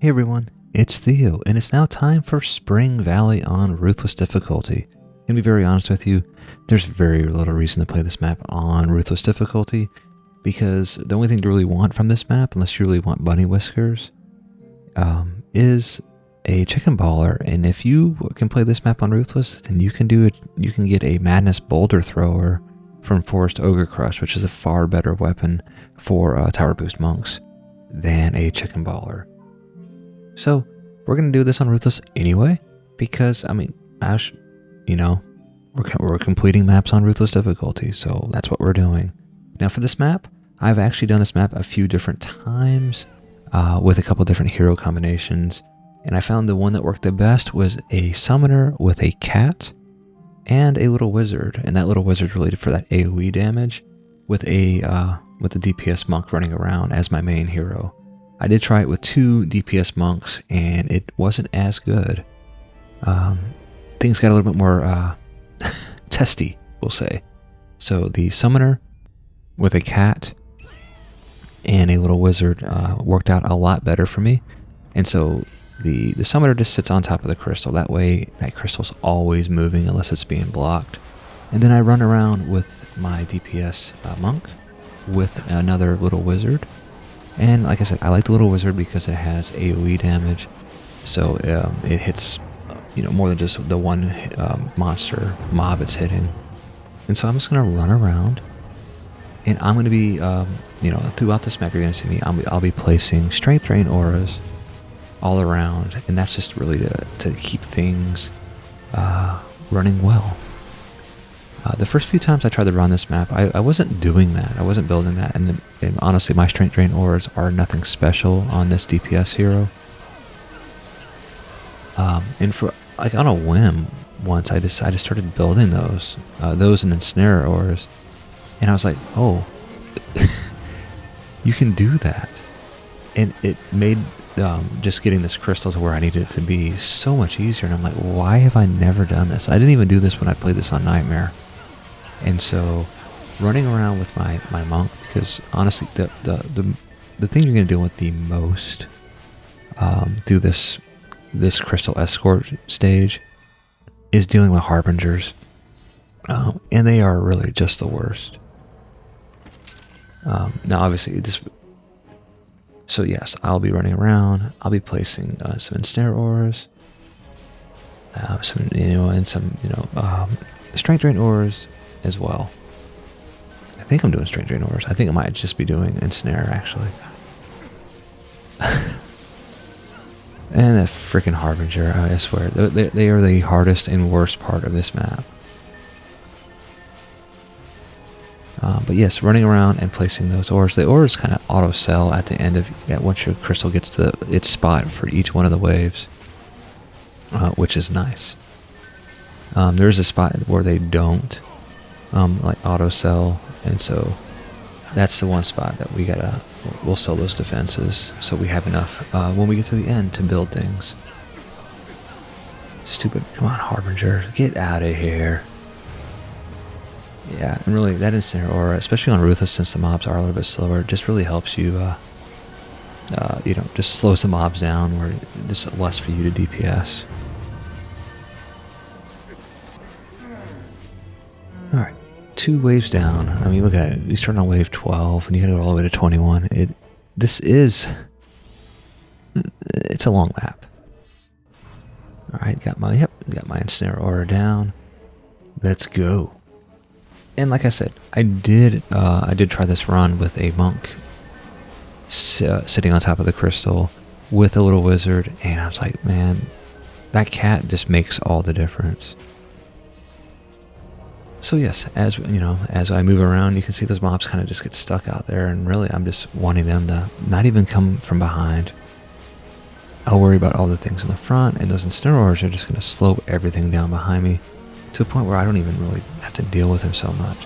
Hey everyone, it's Theo, and it's now time for Spring Valley on Ruthless difficulty. To be very honest with you, there's very little reason to play this map on Ruthless difficulty, because the only thing to really want from this map, unless you really want bunny whiskers, is a chicken baller. And if you can play this map on Ruthless, then you can do it. You can get a Madness Boulder Thrower from Forest Ogre Crush, which is a far better weapon for Tower Boost Monks than a chicken baller. So we're going to do this on Ruthless anyway, because, I mean, Ash, you know, we're completing maps on Ruthless difficulty, so that's what we're doing. Now for this map, I've actually done this map a few different times with a couple different hero combinations, and I found the one that worked the best was a summoner with a cat and a little wizard, and that little wizard related for that AoE damage with a DPS monk running around as my main hero. I did try it with 2 DPS monks, and it wasn't as good. Things got a little bit more testy, we'll say. So the summoner with a cat and a little wizard worked out a lot better for me. And so the summoner just sits on top of the crystal. That way, that crystal's always moving unless it's being blocked. And then I run around with my DPS monk with another little wizard. And like I said, I like the little wizard because it has AoE damage, so it hits, more than just the one monster mob it's hitting. And so I'm just gonna run around, and I'm gonna be, throughout this map you're gonna see me. I'll be placing strength drain auras all around, and that's just really to keep things running well. The first few times I tried to run this map, I wasn't doing that. I wasn't building that. And honestly, my strength drain auras are nothing special on this DPS hero. And for like on a whim, once I just started building those and then snare auras, and I was like, oh, you can do that, and it made just getting this crystal to where I needed it to be so much easier. And I'm like, why have I never done this? I didn't even do this when I played this on Nightmare. And so, running around with my monk, because honestly, the thing you're going to deal with the most through this crystal escort stage is dealing with harbingers, and they are really just the worst. Now, obviously, so yes, I'll be running around. I'll be placing some ensnare auras, and some strength drain auras as well. I think I'm doing strength drain auras. I think I might just be doing ensnare actually. And that freaking harbinger, I swear, they are the hardest and worst part of this map. But yes, running around and placing those auras. The auras kind of auto sell at the end once your crystal gets to its spot for each one of the waves, which is nice. There's a spot where they don't like auto sell, and so that's the one spot that we'll sell those defenses so we have enough when we get to the end to build things. Stupid, come on, harbinger, get out of here. Yeah, and really that ensnare aura, especially on Ruthless, since the mobs are a little bit slower, just really helps you just slows the mobs down, where it's less for you to DPS. Alright, 2 waves down. I mean, look at it. You start on wave 12, and you gotta go all the way to 21. It's a long map. Alright, got my ensnare aura down. Let's go. And like I said, I did try this run with a monk sitting on top of the crystal with a little wizard, and I was like, man, that cat just makes all the difference. So yes, as I move around, you can see those mobs kind of just get stuck out there, and really I'm just wanting them to not even come from behind. I'll worry about all the things in the front, and those ensnare auras are just going to slow everything down behind me to a point where I don't even really have to deal with him so much.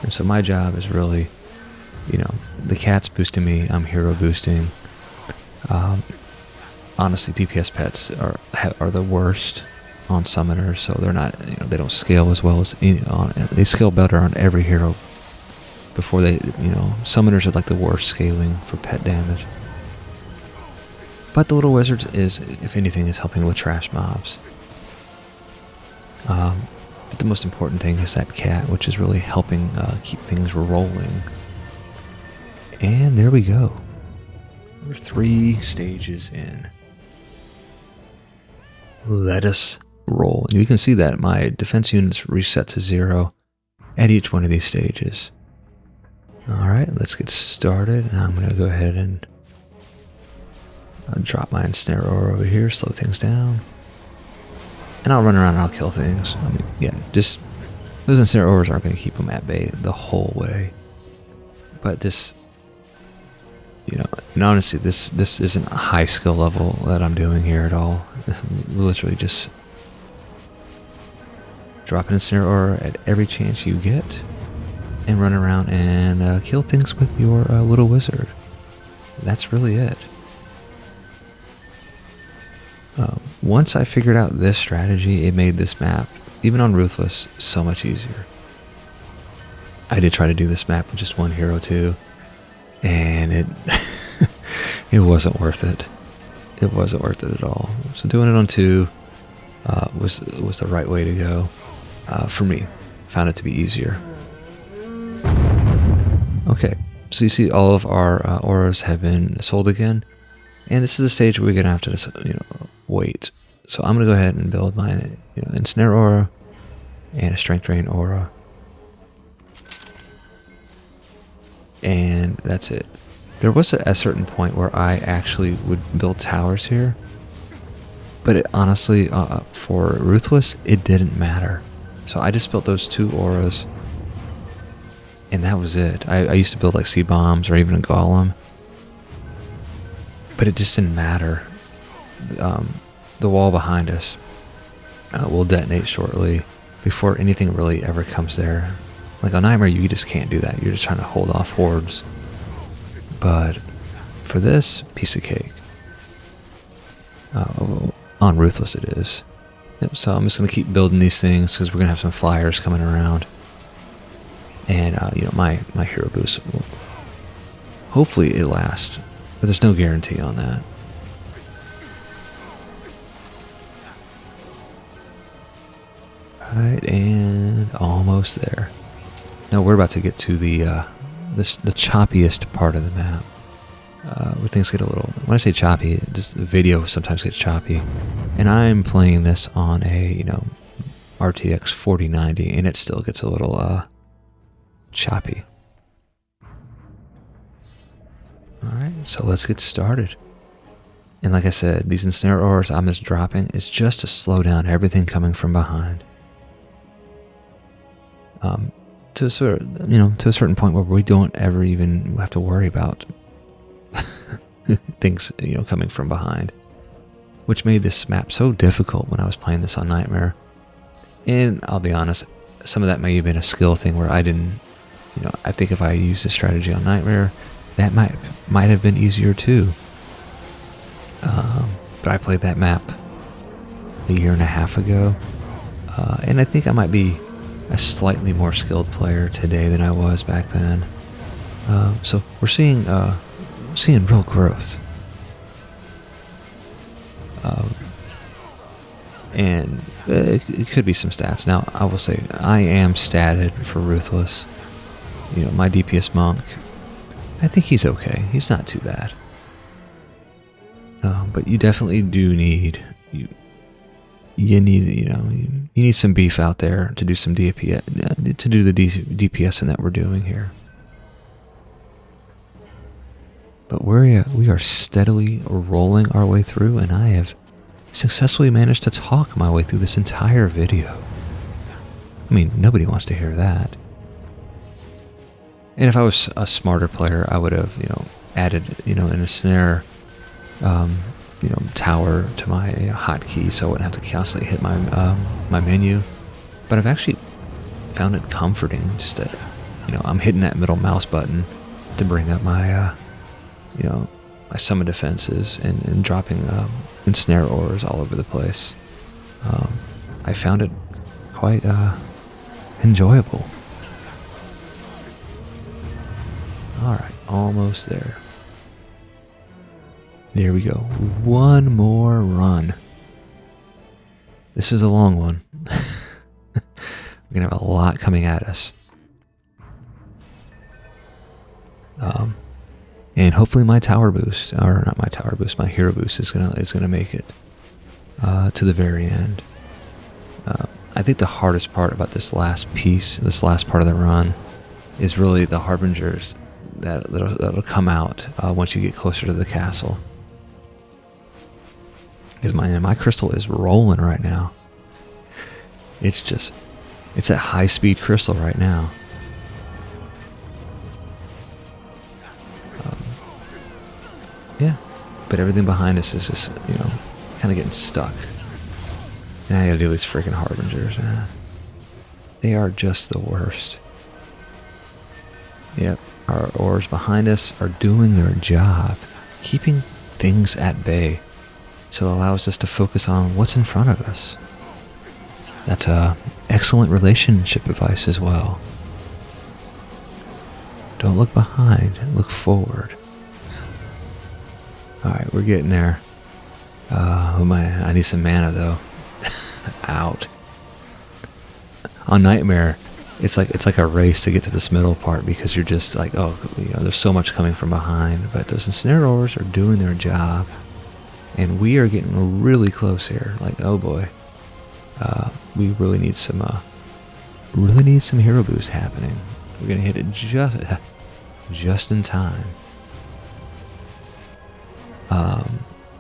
And so my job is really, the cat's boosting me, I'm hero boosting. Honestly, DPS pets are the worst on summoners, so they're not, they don't scale as well as they scale better on every hero before they, summoners are like the worst scaling for pet damage. But the little wizard is, if anything, is helping with trash mobs. But the most important thing is that cat, which is really helping keep things rolling. And there we go. We're 3 stages in. Let us roll. And you can see that my defense units reset to 0 at each one of these stages. Alright, let's get started. And I'm going to go ahead and drop my ensnare aura over here, slow things down. And I'll run around and I'll kill things. I mean, yeah, just those ensnare auras aren't going to keep them at bay the whole way. But this, you know, and honestly, this isn't a high skill level that I'm doing here at all. Literally just drop an ensnare aura at every chance you get and run around and kill things with your little wizard. That's really it. Once I figured out this strategy, it made this map, even on Ruthless, so much easier. I did try to do this map with just one hero too, and it it wasn't worth it. It wasn't worth it at all. So doing it on 2 was the right way to go for me. Found it to be easier. Okay, so you see all of our auras have been sold again, and this is the stage where we're gonna have to, wait. So I'm gonna go ahead and build my ensnare aura and a strength drain aura, and that's it. There was a certain point where I actually would build towers here, but it honestly, for Ruthless, it didn't matter. So I just built those 2 auras, and that was it. I used to build like sea bombs or even a golem, but it just didn't matter. The wall behind us will detonate shortly before anything really ever comes there. Like on Nightmare, you just can't do that. You're just trying to hold off hordes. But for this, piece of cake. On Ruthless it is. Yep, so I'm just going to keep building these things because we're going to have some flyers coming around. And, my hero boost will hopefully it lasts. But there's no guarantee on that. Alright, and almost there. Now we're about to get to the choppiest part of the map. Where things get a little, when I say choppy, just the video sometimes gets choppy. And I'm playing this on a, RTX 4090, and it still gets a little choppy. Alright, so let's get started. And like I said, these ensnare auras I'm just dropping is just to slow down everything coming from behind. To a certain point where we don't ever even have to worry about things, coming from behind. Which made this map so difficult when I was playing this on Nightmare. And I'll be honest, some of that may have been a skill thing where I didn't, I think if I used this strategy on Nightmare, that might have been easier too. But I played that map a year and a half ago, and I think I might be a slightly more skilled player today than I was back then. So we're seeing real growth. And it could be some stats. Now, I will say, I am statted for Ruthless. My DPS monk, I think he's okay. He's not too bad. But you definitely do need, you need some beef out there to do some DPS, to do the DPSing that we're doing here. But we are steadily rolling our way through, and I have successfully managed to talk my way through this entire video. I mean, nobody wants to hear that. And if I was a smarter player, I would have, added, an ensnare, tower to my hotkey, so I wouldn't have to constantly hit my my menu. But I've actually found it comforting just to, I'm hitting that middle mouse button to bring up my, my summon defenses and dropping ensnare auras all over the place. I found it quite enjoyable. Alright, almost there. There we go. One more run. This is a long one. We're going to have a lot coming at us. And hopefully my tower boost, or not my tower boost, my hero boost is gonna make it to the very end. I think the hardest part about this last piece, this last part of the run, is really the harbingers that'll come out once you get closer to the castle. Because my crystal is rolling right now. It's at high speed crystal right now. Yeah, but everything behind us is just, kind of getting stuck. And I gotta deal with these freaking harbingers, man. They are just the worst. Yep, our ores behind us are doing their job, keeping things at bay, so it allows us to focus on what's in front of us. That's a excellent relationship advice as well. Don't look behind, look forward. Alright, we're getting there. Oh man, I need some mana though. Out. On Nightmare, it's like a race to get to this middle part because you're just like, oh, there's so much coming from behind. But those ensnared ores are doing their job, and we are getting really close here. Like, oh boy, we really need some hero boost happening. We're gonna hit it just in time.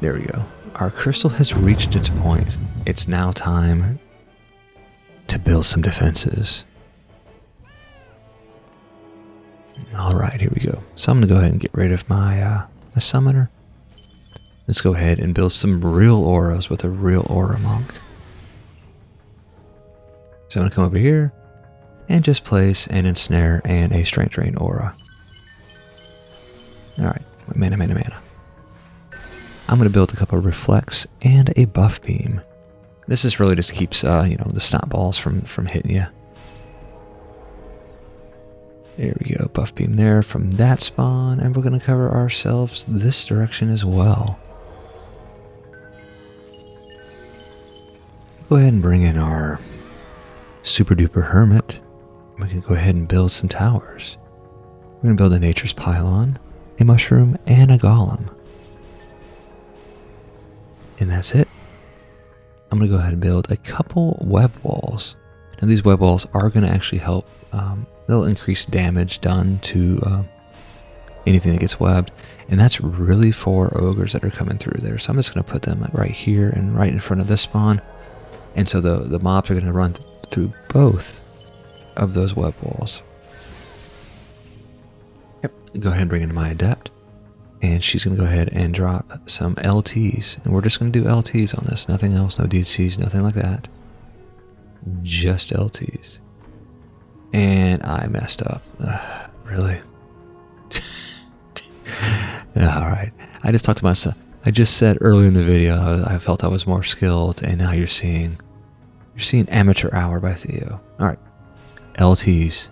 There we go. Our crystal has reached its point. It's now time to build some defenses. Alright, here we go. So I'm going to go ahead and get rid of my summoner. Let's go ahead and build some real auras with a real aura monk. So I'm going to come over here and just place an ensnare and a strength drain aura. Alright, mana. I'm going to build a couple of reflects and a buff beam. This is really just keeps, the snot balls from hitting you. There we go, buff beam there from that spawn, and we're going to cover ourselves this direction as well. Go ahead and bring in our super duper hermit. We can go ahead and build some towers. We're going to build a nature's pylon, a mushroom, and a golem. And that's it. I'm going to go ahead and build a couple web walls. Now these web walls are going to actually help. They'll increase damage done to anything that gets webbed. And that's really for ogres that are coming through there. So I'm just going to put them like right here and right in front of this spawn. And so the mobs are going to run through both of those web walls. Yep. Go ahead and bring in my adept. And she's going to go ahead and drop some LTs. And we're just going to do LTs on this. Nothing else, no DCs, nothing like that. Just LTs. And I messed up. Really? Alright. I just talked to myself. I just said earlier in the video I felt I was more skilled. And now you're seeing Amateur Hour by Theo. Alright. LTs.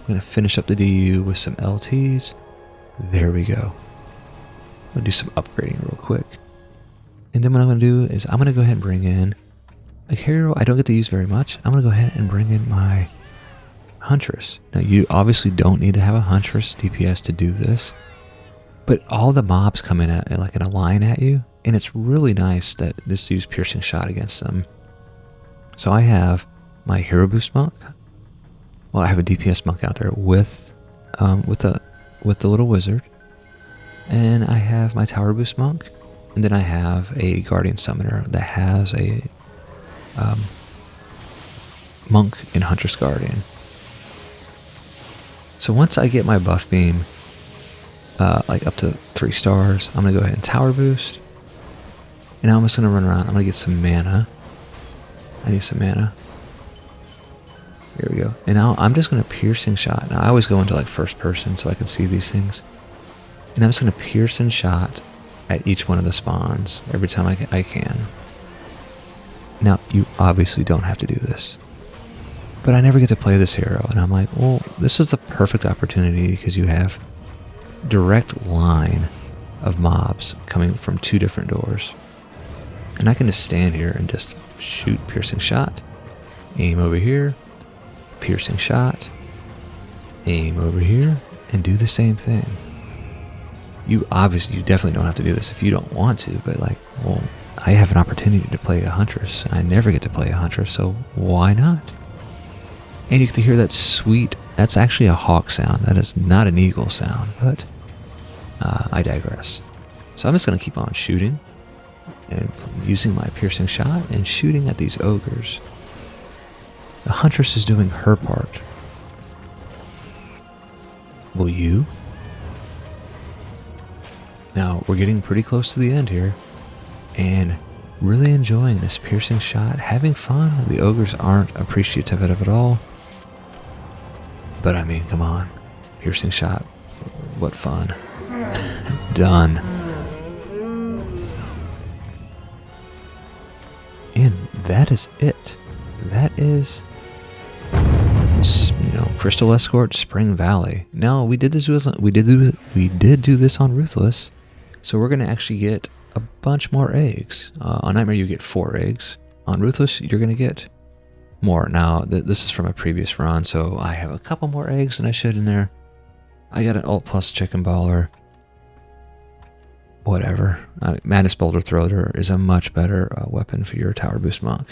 I'm going to finish up the DU with some LTs. There we go. I'm going to do some upgrading real quick. And then what I'm going to do is I'm going to go ahead and bring in a hero I don't get to use very much. I'm going to go ahead and bring in my Huntress. Now you obviously don't need to have a Huntress DPS to do this. But all the mobs come in like in a line at you. And it's really nice that this use piercing shot against them. So I have my hero boost monk. Well, I have a DPS monk out there with the little wizard. And I have my tower boost monk, and then I have a guardian summoner that has a monk in Huntress Guardian. So once I get my buff beam, like up to 3 stars, I'm gonna go ahead and tower boost, and I'm just gonna run around. I'm gonna get some mana. I need some mana. Here we go. And now I'm just gonna piercing shot. Now I always go into like first person so I can see these things. And I'm just going to pierce and shot at each one of the spawns every time I can. Now, you obviously don't have to do this. But I never get to play this hero. And I'm like, well, this is the perfect opportunity because you have direct line of mobs coming from 2 different doors. And I can just stand here and just shoot piercing shot. Aim over here, piercing shot. Aim over here, and do the same thing. You definitely don't have to do this if you don't want to, but like, well, I have an opportunity to play a huntress, and I never get to play a huntress, so why not? And you can hear that sweet, that's actually a hawk sound. That is not an eagle sound, but I digress. So I'm just going to keep on shooting and using my piercing shot and shooting at these ogres. The huntress is doing her part. Will you? Now, we're getting pretty close to the end here, and really enjoying this piercing shot, having fun. The ogres aren't appreciative of it at all. But I mean, come on. Piercing shot. What fun. Done. And that is it. That is, Crystal Escort, Spring Valley. Now, we did do this on Ruthless, so we're going to actually get a bunch more eggs. On Nightmare, you get 4 eggs. On Ruthless, you're going to get more. Now, this is from a previous run, so I have a couple more eggs than I should in there. I got an Alt Plus Chicken Baller. Whatever. Madness Boulder Thrower is a much better weapon for your Tower Boost Monk.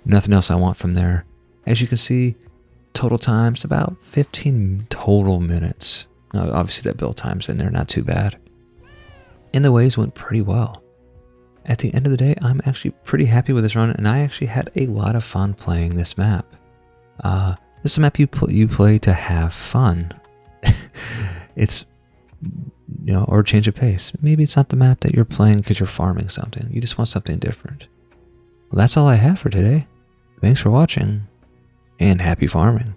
Nothing else I want from there. As you can see, total time's about 15 total minutes. Obviously, that build time's in there, not too bad. And the waves went pretty well. At the end of the day, I'm actually pretty happy with this run, and I actually had a lot of fun playing this map. This is a map you play to have fun. It's, or change of pace. Maybe it's not the map that you're playing because you're farming something. You just want something different. Well, that's all I have for today. Thanks for watching, and happy farming.